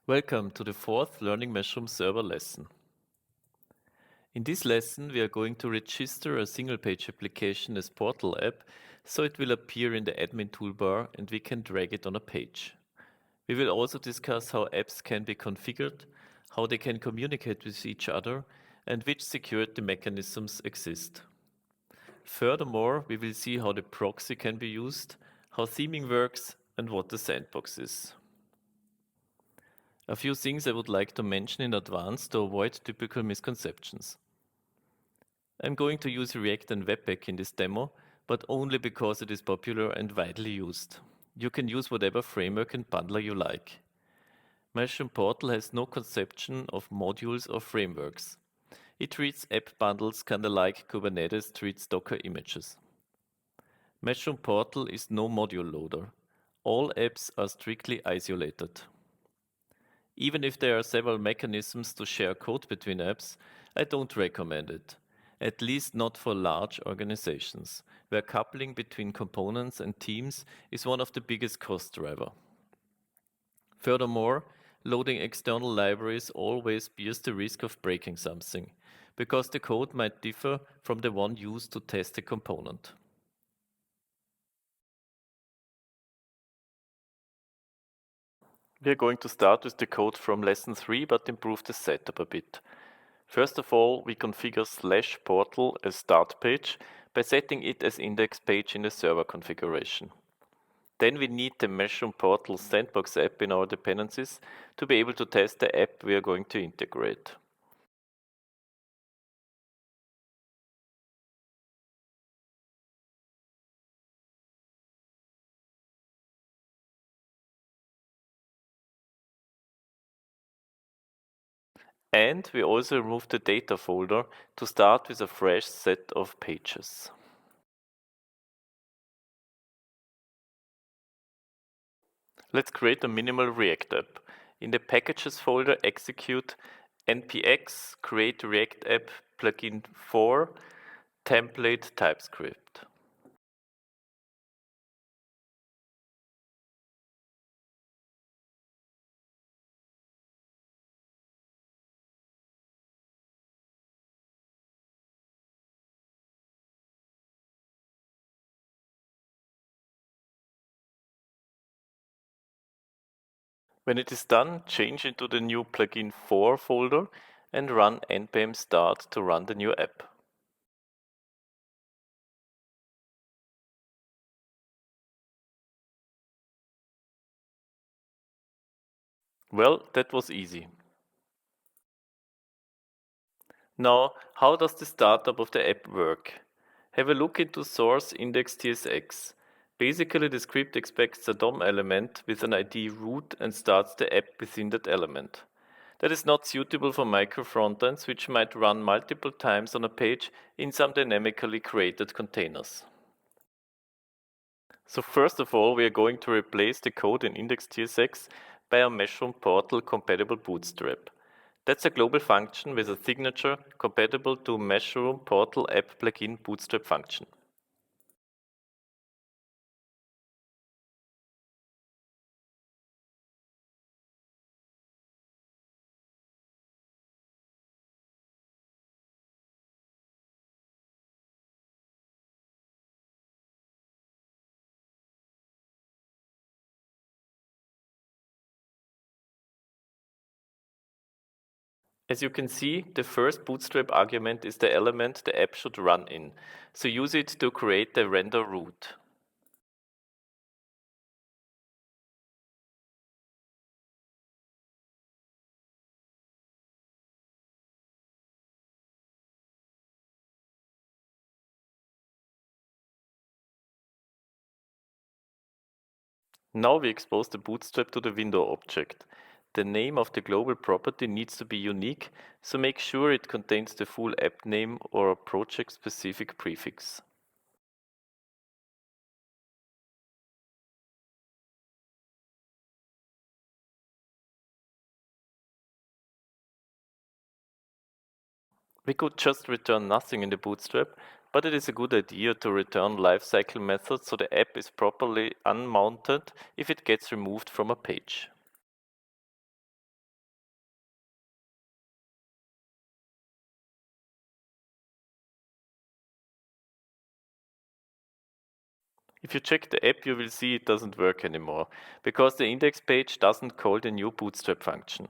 Welcome to the fourth Learning Mashroom Server lesson. In this lesson, we are going to register a single-page application as Portal app, so it will appear in the Admin Toolbar and we can drag it on a page. We will also discuss how apps can be configured, how they can communicate with each other, and which security mechanisms exist. Furthermore, we will see how the proxy can be used, how theming works, and what the sandbox is. A few things I would like to mention in advance to avoid typical misconceptions. I'm going to use React and Webpack in this demo, but only because it is popular and widely used. You can use whatever framework and bundler you like. Mashroom Portal has no conception of modules or frameworks. It treats app bundles kinda like Kubernetes treats Docker images. Mashroom Portal is no module loader. All apps are strictly isolated. Even if there are several mechanisms to share code between apps, I don't recommend it. At least not for large organizations, where coupling between components and teams is one of the biggest cost driver. Furthermore, loading external libraries always bears the risk of breaking something, because the code might differ from the one used to test a component. We are going to start with the code from lesson 3, but improve the setup a bit. First of all, we configure /portal as start page by setting it as index page in the server configuration. Then we need the Mashroom Portal sandbox app in our dependencies to be able to test the app we are going to integrate. And we also remove the data folder to start with a fresh set of pages. Let's create a minimal React app. In the packages folder, execute npx create React app plugin 4 template TypeScript. When it is done, change into the new plugin 4 folder and run npm start to run the new app. Well, that was easy. Now, how does the startup of the app work? Have a look into source index.tsx. Basically, the script expects a DOM element with an ID root and starts the app within that element. That is not suitable for micro frontends, which might run multiple times on a page in some dynamically created containers. So first of all, we are going to replace the code in index.tsx by a Mashroom Portal compatible bootstrap. That's a global function with a signature compatible to Mashroom Portal app plugin bootstrap function. As you can see, the first bootstrap argument is the element the app should run in, so use it to create the render root. Now we expose the bootstrap to the window object. The name of the global property needs to be unique, so make sure it contains the full app name or a project-specific prefix. We could just return nothing in the bootstrap, but it is a good idea to return lifecycle methods so the app is properly unmounted if it gets removed from a page. If you check the app, you will see it doesn't work anymore, because the index page doesn't call the new bootstrap function.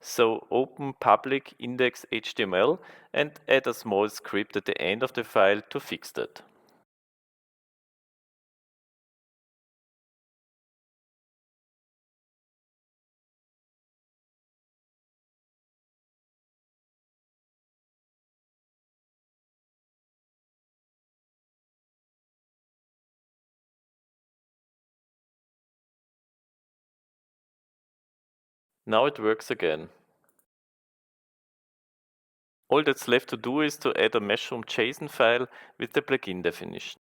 So open public index HTML and add a small script at the end of the file to fix that. Now it works again. All that's left to do is to add a Mashroom JSON file with the plugin definition.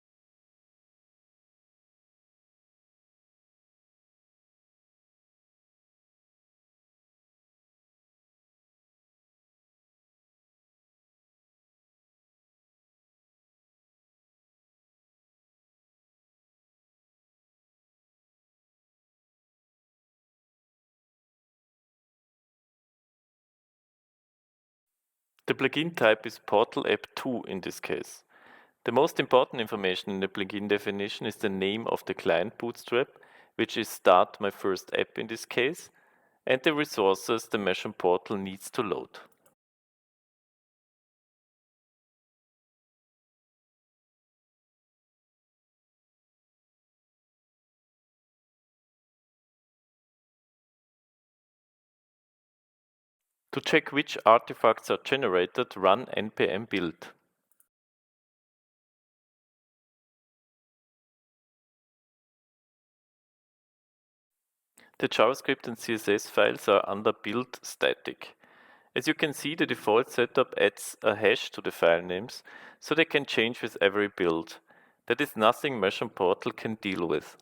The plugin type is Portal App 2 in this case. The most important information in the plugin definition is the name of the client bootstrap, which is Start My First App in this case, and the resources the Mashroom portal needs to load. To check which artifacts are generated, run npm build. The JavaScript and CSS files are under build static. As you can see, the default setup adds a hash to the file names, so they can change with every build. That is nothing Mashroom portal can deal with.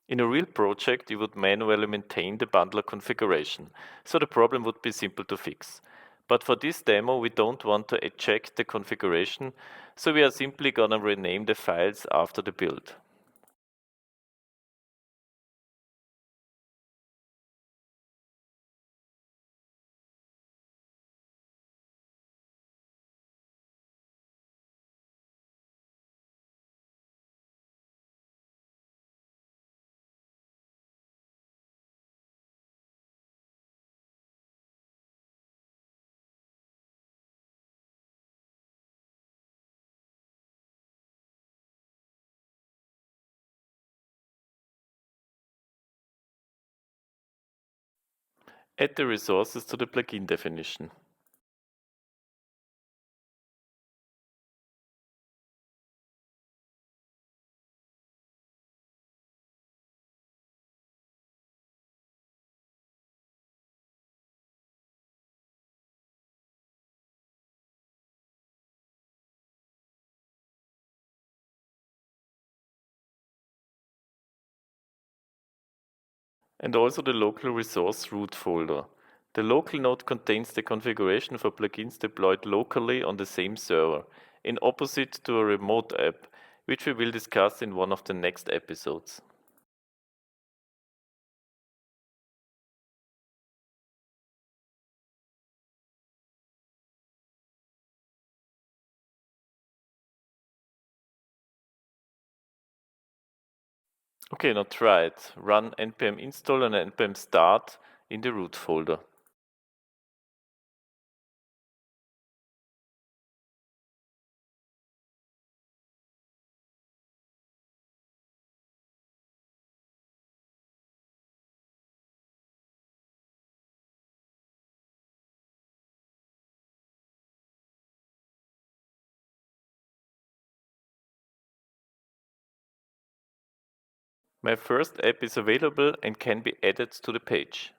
In a real project, you would manually maintain the bundler configuration, so the problem would be simple to fix. But for this demo, we don't want to check the configuration, so we are simply gonna rename the files after the build. Add the resources to the plugin definition. And also the local resource root folder. The local node contains the configuration for plugins deployed locally on the same server, in opposite to a remote app, which we will discuss in one of the next episodes. Okay, now try it. Run npm install and npm start in the root folder. My first app is available and can be added to the page.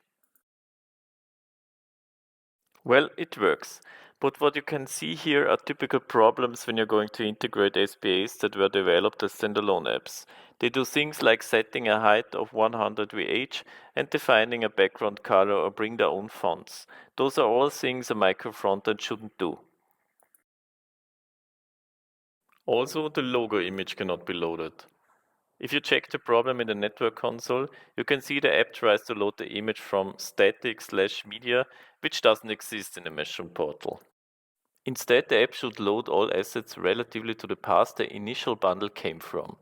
Well, it works. But what you can see here are typical problems when you're going to integrate SPAs that were developed as standalone apps. They do things like setting a height of 100 VH and defining a background color or bring their own fonts. Those are all things a micro frontend shouldn't do. Also, the logo image cannot be loaded. If you check the problem in the network console, you can see the app tries to load the image from static/media, which doesn't exist in the Mashroom portal. Instead, the app should load all assets relatively to the path the initial bundle came from.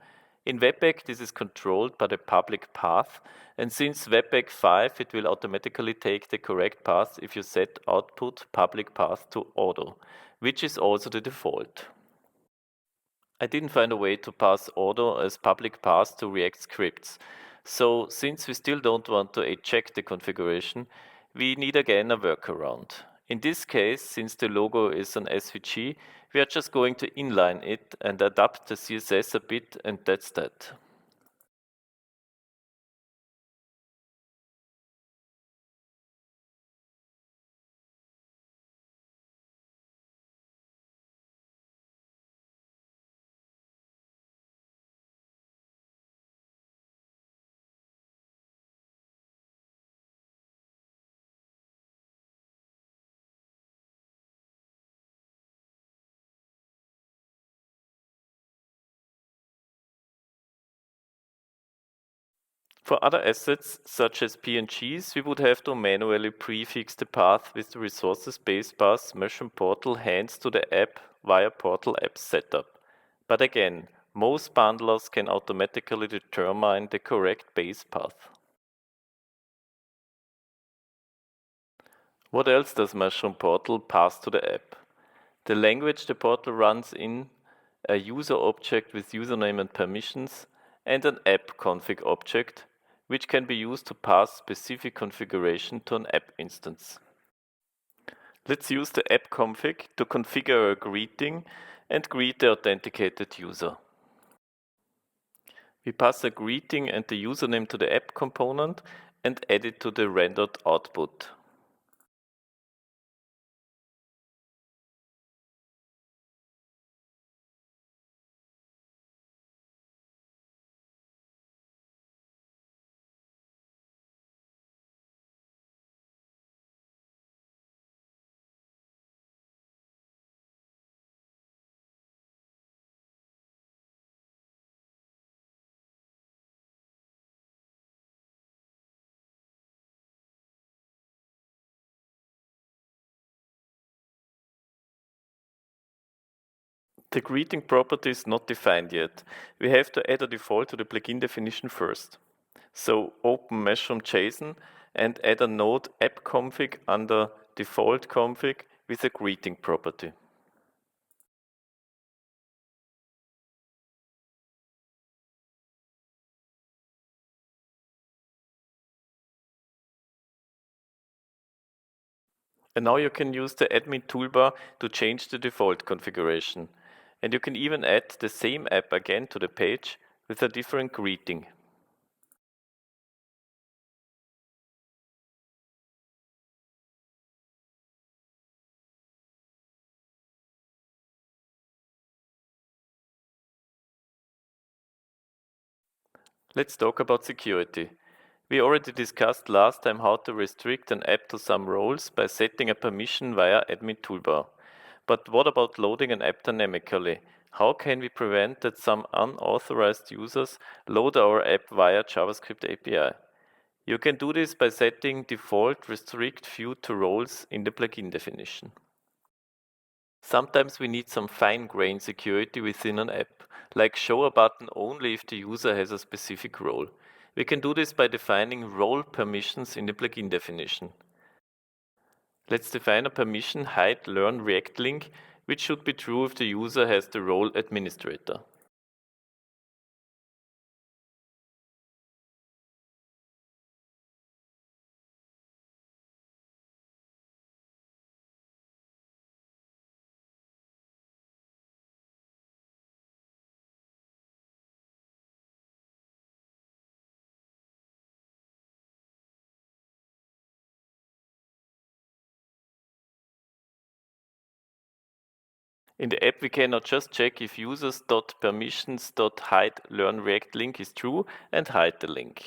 In Webpack, this is controlled by the public path, and since Webpack 5, it will automatically take the correct path if you set output public path to auto, which is also the default. I didn't find a way to pass auto as public path to React scripts. So since we still don't want to check the configuration, we need again a workaround. In this case, since the logo is an SVG, we are just going to inline it and adapt the CSS a bit, and that's that. For other assets, such as PNGs, we would have to manually prefix the path with the resources base path Mashroom Portal hands to the app via Portal App Setup. But again, most bundlers can automatically determine the correct base path. What else does Mashroom Portal pass to the app? The language the portal runs in, a user object with username and permissions, and an app config object, which can be used to pass specific configuration to an app instance. Let's use the app config to configure a greeting and greet the authenticated user. We pass a greeting and the username to the app component and add it to the rendered output. The greeting property is not defined yet. We have to add a default to the plugin definition first. So open Mashroom JSON and add a node app config under default config with a greeting property. And now you can use the Admin Toolbar to change the default configuration. And you can even add the same app again to the page with a different greeting. Let's talk about security. We already discussed last time how to restrict an app to some roles by setting a permission via Admin Toolbar. But what about loading an app dynamically? How can we prevent that some unauthorized users load our app via JavaScript API? You can do this by setting default restrict view to roles in the plugin definition. Sometimes we need some fine-grained security within an app, like show a button only if the user has a specific role. We can do this by defining role permissions in the plugin definition. Let's define a permission hide learn React link, which should be true if the user has the role administrator. In the app, we cannot just check if users.permissions.hide learn React link is true and hide the link.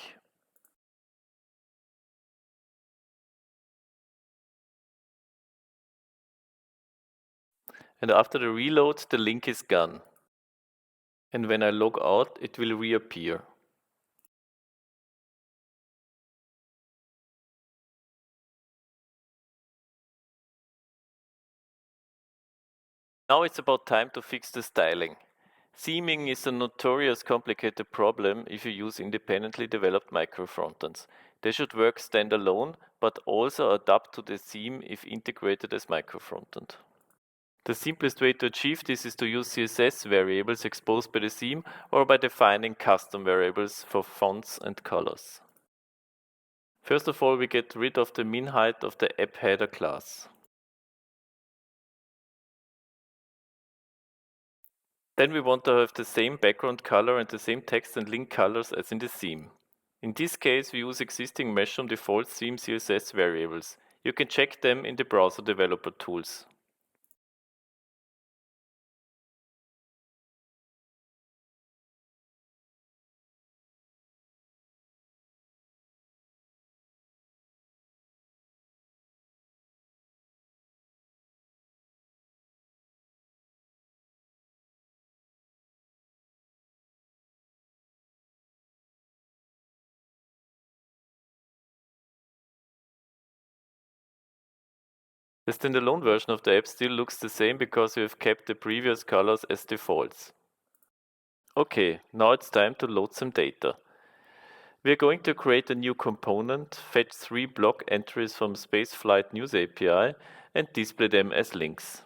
And after the reload, the link is gone. And when I log out, it will reappear. Now it's about time to fix the styling. Theming is a notorious complicated problem if you use independently developed micro frontends. They should work standalone, but also adapt to the theme if integrated as micro frontend. The simplest way to achieve this is to use CSS variables exposed by the theme or by defining custom variables for fonts and colors. First of all, we get rid of the min height of the app header class. Then we want to have the same background color and the same text and link colors as in the theme. In this case, we use existing Mashroom default theme CSS variables. You can check them in the browser developer tools. The standalone version of the app still looks the same because we have kept the previous colors as defaults. Okay, now it's time to load some data. We're going to create a new component, fetch 3 block entries from Spaceflight News API, and display them as links.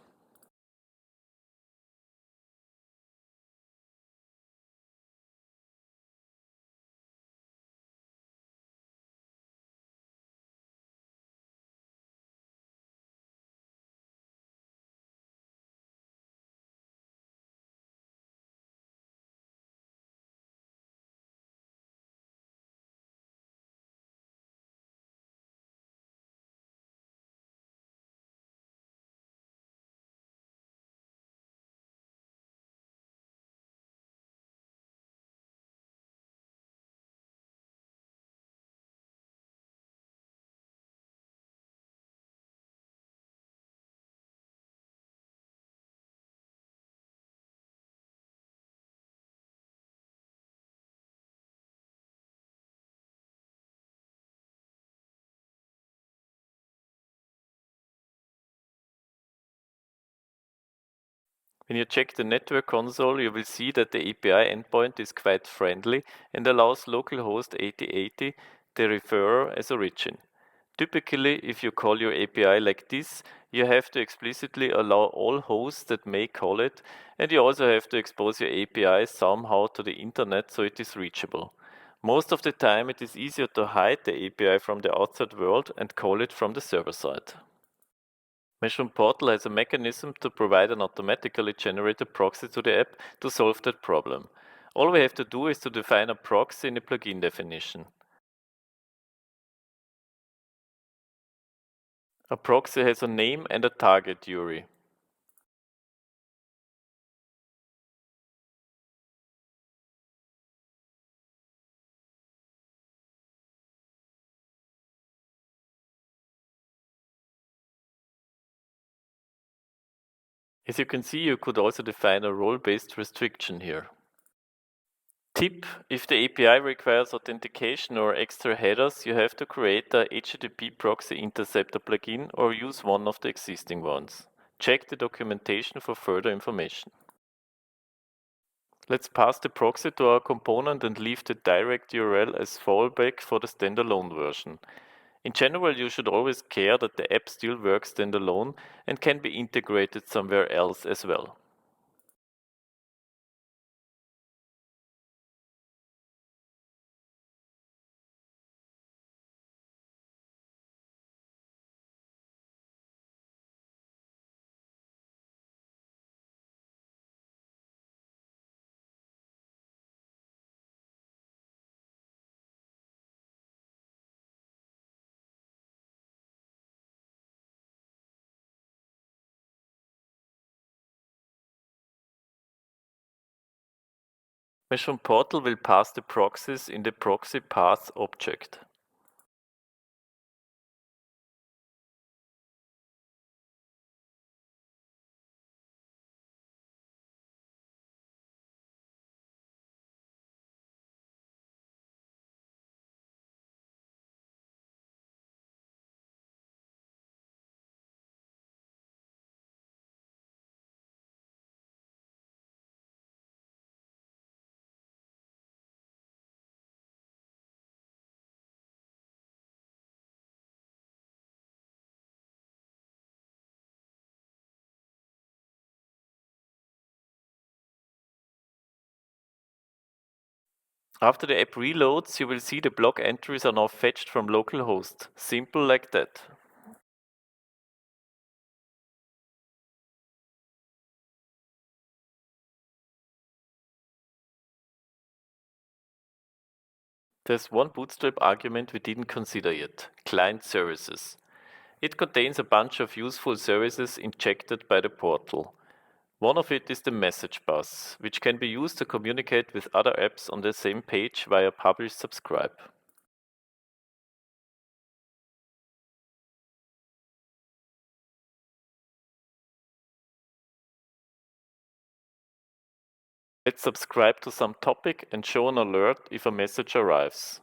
When you check the network console, you will see that the API endpoint is quite friendly and allows localhost 8080, the referrer, as origin. Typically, if you call your API like this, you have to explicitly allow all hosts that may call it, and you also have to expose your API somehow to the internet so it is reachable. Most of the time, it is easier to hide the API from the outside world and call it from the server side. Mashroom Portal has a mechanism to provide an automatically generated proxy to the app to solve that problem. All we have to do is to define a proxy in the plugin definition. A proxy has a name and a target URI. As you can see, you could also define a role-based restriction here. Tip: if the API requires authentication or extra headers, you have to create a HTTP proxy interceptor plugin or use one of the existing ones. Check the documentation for further information. Let's pass the proxy to our component and leave the direct URL as fallback for the standalone version. In general, you should always care that the app still works standalone and can be integrated somewhere else as well. Mashroom Portal will pass the proxies in the proxy paths object. After the app reloads, you will see the blog entries are now fetched from localhost. Simple like that. There's one Bootstrap argument we didn't consider yet: client services. It contains a bunch of useful services injected by the portal. One of it is the message bus, which can be used to communicate with other apps on the same page via publish subscribe. Let's subscribe to some topic and show an alert if a message arrives.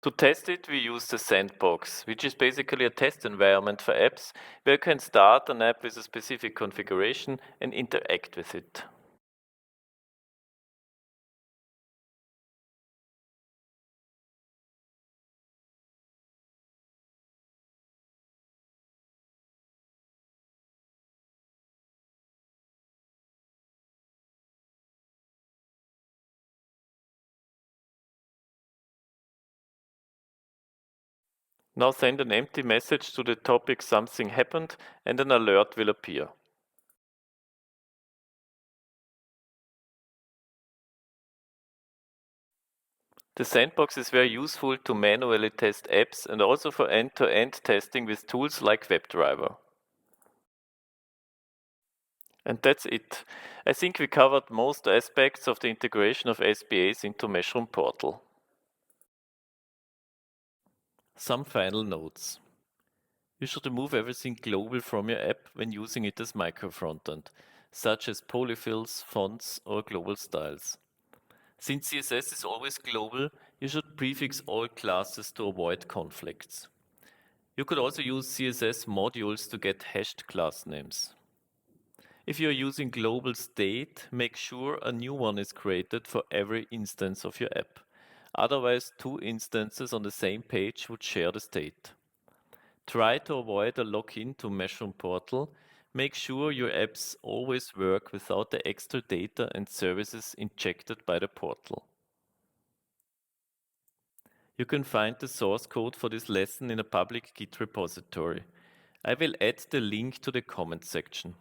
To test it, we use the sandbox, which is basically a test environment for apps where you can start an app with a specific configuration and interact with it. Now send an empty message to the topic "something happened" and an alert will appear. The sandbox is very useful to manually test apps and also for end-to-end testing with tools like WebDriver. And that's it. I think we covered most aspects of the integration of SPAs into Mashroom Portal. Some final notes. You should remove everything global from your app when using it as micro frontend, such as polyfills, fonts, or global styles. Since CSS is always global, you should prefix all classes to avoid conflicts. You could also use CSS modules to get hashed class names. If you're using global state, make sure a new one is created for every instance of your app. Otherwise, two instances on the same page would share the state. Try to avoid a login to Mashroom Portal. Make sure your apps always work without the extra data and services injected by the portal. You can find the source code for this lesson in a public Git repository. I will add the link to the comment section.